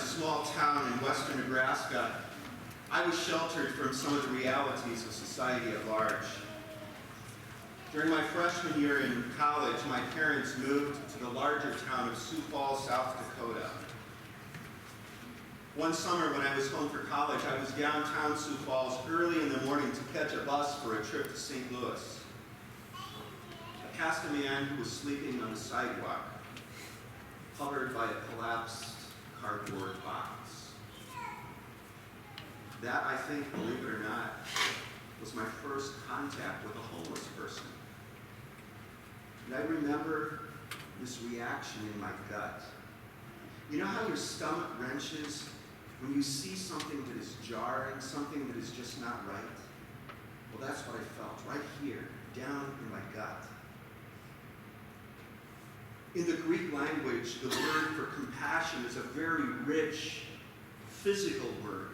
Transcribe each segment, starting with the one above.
a small town in western Nebraska, I was sheltered from some of the realities of society at large. During my freshman year in college, my parents moved to the larger town of Sioux Falls, South Dakota. One summer when I was home for college, I was downtown Sioux Falls early in the morning to catch a bus for a trip to St. Louis. I passed a man who was sleeping on the sidewalk, covered by a collapsed cardboard box. That, I think, believe it or not, was my first contact with a homeless person. And I remember this reaction in my gut. You know how your stomach wrenches when you see something that is jarring, something that is just not right? Well, that's what I felt right here, down in my gut. In the Greek language, the word for compassion is a very rich, physical word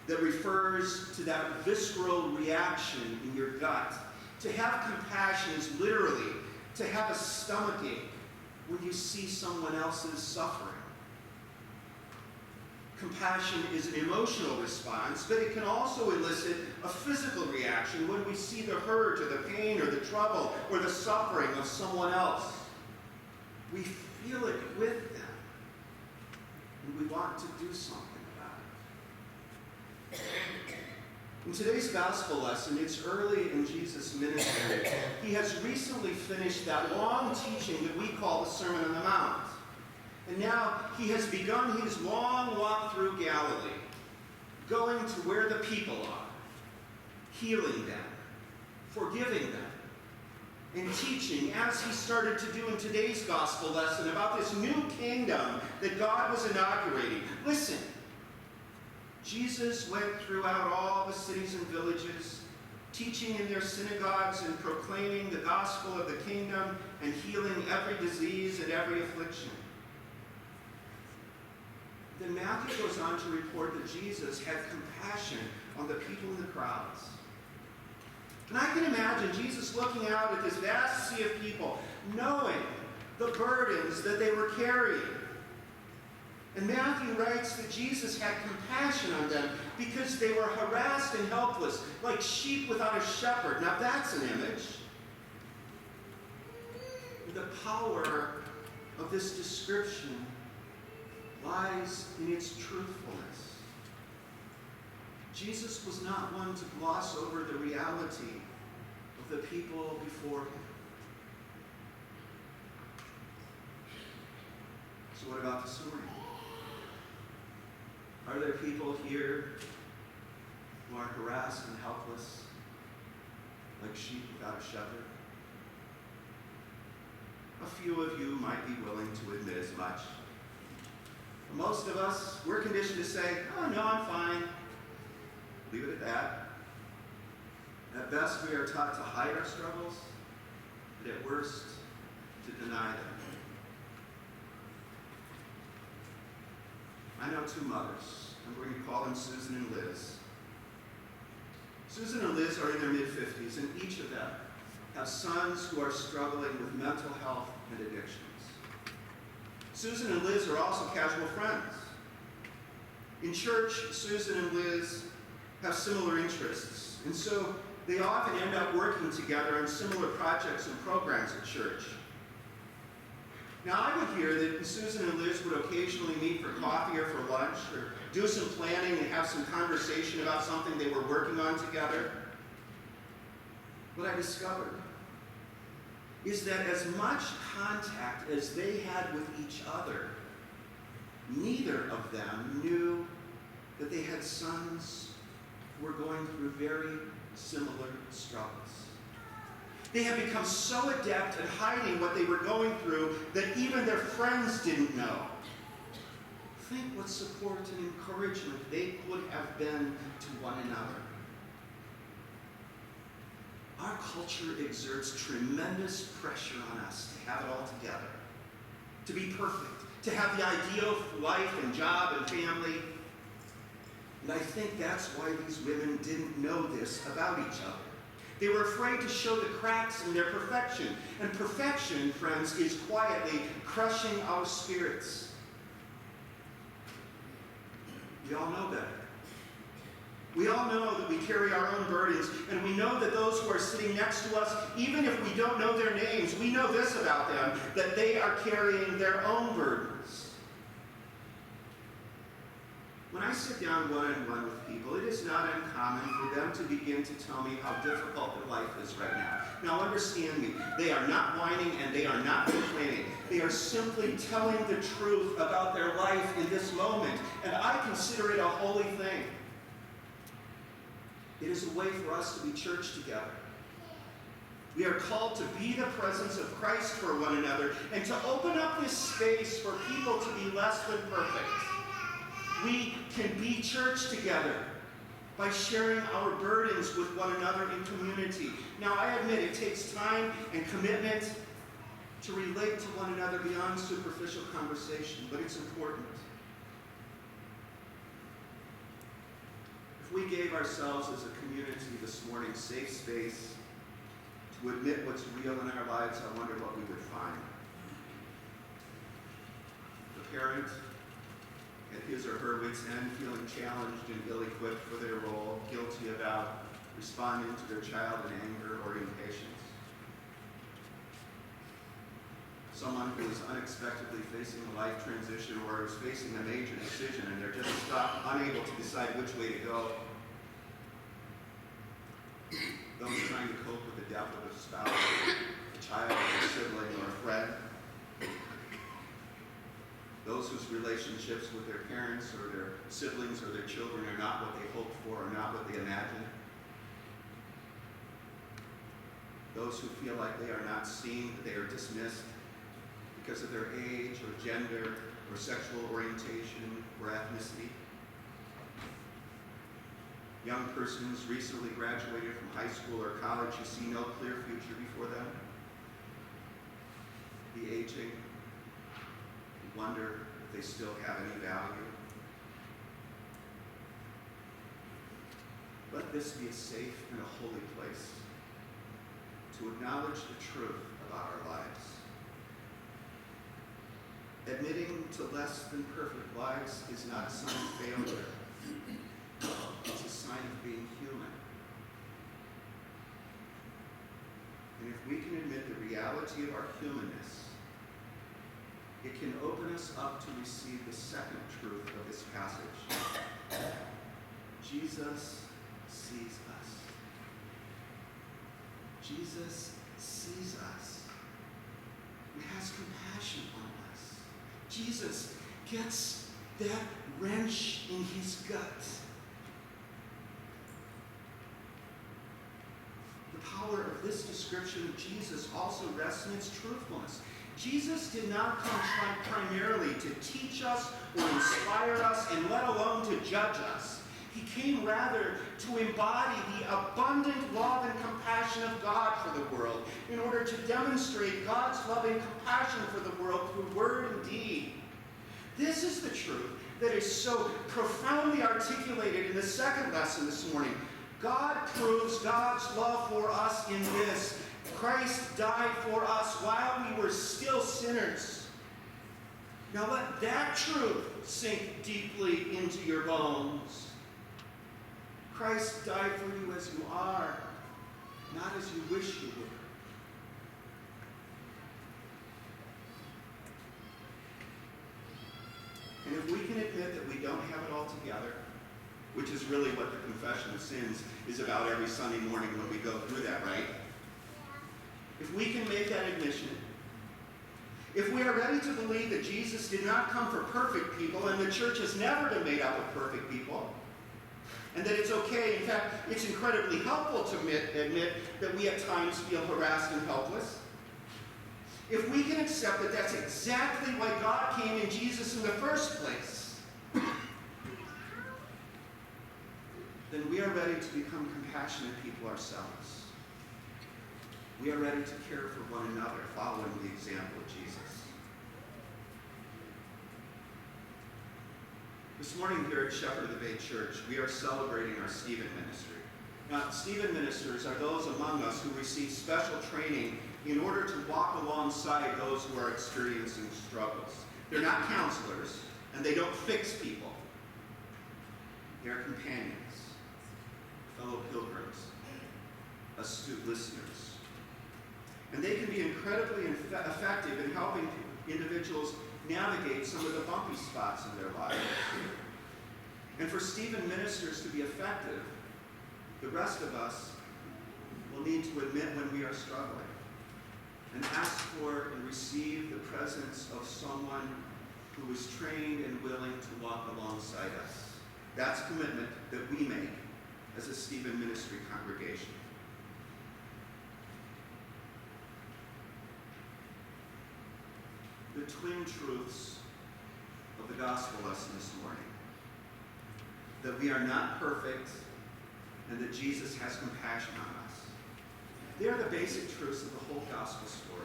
that refers to that visceral reaction in your gut. To have compassion is literally to have a stomachache when you see someone else's suffering. Compassion is an emotional response, but it can also elicit a physical reaction when we see the hurt or the pain or the trouble or the suffering of someone else. We feel it with them, and we want to do something about it. In today's gospel lesson, it's early in Jesus' ministry. He has recently finished that long teaching that we call the Sermon on the Mount. And now he has begun his long walk through Galilee, going to where the people are, healing them, forgiving them, and teaching, as he started to do in today's gospel lesson, about this new kingdom that God was inaugurating. Listen, Jesus went throughout all the cities and villages, teaching in their synagogues and proclaiming the gospel of the kingdom and healing every disease and every affliction. Then Matthew goes on to report that Jesus had compassion on the people in the crowds. And I can imagine Jesus looking out at this vast sea of people, knowing the burdens that they were carrying. And Matthew writes that Jesus had compassion on them because they were harassed and helpless, like sheep without a shepherd. Now that's an image. The power of this description lies in its truthfulness. Jesus was not one to gloss over the reality of the people before him. So what about this morning? Are there people here who are harassed and helpless, like sheep without a shepherd? A few of you might be willing to admit as much. For most of us, we're conditioned to say, oh, no, I'm fine. Leave it at that. At best, we are taught to hide our struggles, but at worst, to deny them. I know two mothers. I'm going to call them Susan and Liz. Susan and Liz are in their mid-50s, and each of them have sons who are struggling with mental health and addictions. Susan and Liz are also casual friends. In church, Susan and Liz have similar interests, and so they often end up working together on similar projects and programs at church. Now, I would hear that Susan and Liz would occasionally meet for coffee or for lunch, or do some planning and have some conversation about something they were working on together. What I discovered is that as much contact as they had with each other, neither of them knew that they had sons who were going through very similar struggles. They had become so adept at hiding what they were going through that even their friends didn't know. Think what support and encouragement they could have been to one another. Our culture exerts tremendous pressure on us to have it all together, to be perfect, to have the ideal life and job and family. And I think that's why these women didn't know this about each other. They were afraid to show the cracks in their perfection. And perfection, friends, is quietly crushing our spirits. We all know better. We all know that we carry our own burdens, and we know that those who are sitting next to us, even if we don't know their names, we know this about them, that they are carrying their own burdens. When I sit down one-on-one with people, it is not uncommon for them to begin to tell me how difficult their life is right now. Now understand me, they are not whining and they are not complaining. They are simply telling the truth about their life in this moment, and I consider it a holy thing. It is a way for us to be church together. We are called to be the presence of Christ for one another and to open up this space for people to be less than perfect. We can be church together by sharing our burdens with one another in community. Now, I admit it takes time and commitment to relate to one another beyond superficial conversation, but it's important. If we gave ourselves as a community this morning safe space to admit what's real in our lives, I wonder what we would find. The parent at his or her wit's end, feeling challenged and ill-equipped for their role, guilty about responding to their child in anger or impatience. Someone who is unexpectedly facing a life transition or is facing a major decision and they're just stuck, unable to decide which way to go. Those trying to cope with the death of a spouse, a child, a sibling, or a friend. Those whose relationships with their parents or their siblings or their children are not what they hoped for or not what they imagined. Those who feel like they are not seen, that they are dismissed because of their age or gender or sexual orientation or ethnicity. Young persons recently graduated from high school or college who see no clear future before them. The aging, wonder if they still have any value. Let this be a safe and a holy place to acknowledge the truth about our lives. Admitting to less than perfect lives is not a sign of failure. It's a sign of being human. And if we can admit the reality of our humanness, it can open us up to receive the second truth of this passage. Jesus sees us. Jesus sees us. He has compassion on us. Jesus gets that wrench in his gut. The power of this description of Jesus also rests in its truthfulness. Jesus did not come primarily to teach us or inspire us, and let alone to judge us. He came rather to embody the abundant love and compassion of God for the world in order to demonstrate God's loving compassion for the world through word and deed. This is the truth that is so profoundly articulated in the second lesson this morning. God proves God's love for us in this: Christ died for us while we were still sinners. Now let that truth sink deeply into your bones. Christ died for you as you are, not as you wish you were. And if we can admit that we don't have it all together, which is really what the confession of sins is about every Sunday morning when we go through that, right? If we can make that admission, if we are ready to believe that Jesus did not come for perfect people and the church has never been made up of perfect people, and that it's okay, in fact, it's incredibly helpful to admit that we at times feel harassed and helpless, if we can accept that that's exactly why God came in Jesus in the first place, then we are ready to become compassionate people ourselves. We are ready to care for one another, following the example of Jesus. This morning here at Shepherd of the Bay Church, we are celebrating our Stephen ministry. Now, Stephen ministers are those among us who receive special training in order to walk alongside those who are experiencing struggles. They're not counselors, and they don't fix people. They are companions, fellow pilgrims, astute listeners. And they can be incredibly effective in helping individuals navigate some of the bumpy spots in their lives. And for Stephen ministers to be effective, the rest of us will need to admit when we are struggling and ask for and receive the presence of someone who is trained and willing to walk alongside us. That's commitment that we make as a Stephen Ministry congregation. The twin truths of the gospel lesson this morning: that we are not perfect and that Jesus has compassion on us. They are the basic truths of the whole gospel story.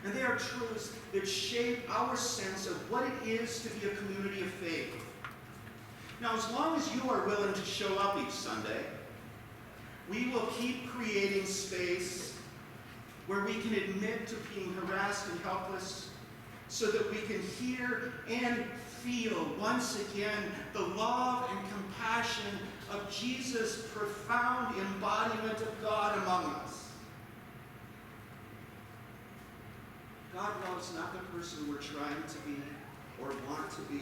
And they are truths that shape our sense of what it is to be a community of faith. Now, as long as you are willing to show up each Sunday, we will keep creating space where we can admit to being harassed and helpless, so that we can hear and feel once again the love and compassion of Jesus' profound embodiment of God among us. God loves not the person we're trying to be or want to be.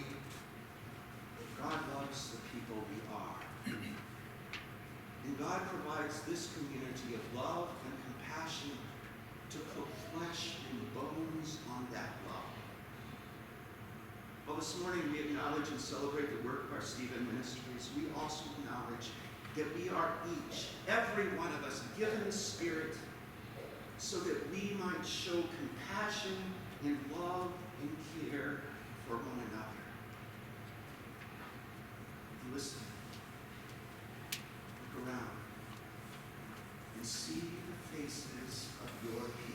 God loves the people we are. And God provides this community of love and compassion to put flesh and bones on that love. Well, this morning we acknowledge and celebrate the work of our Stephen Ministries. We also acknowledge that we are each, every one of us, given the Spirit so that we might show compassion and love and care for one another. Listen, look around, and see the faces of your people.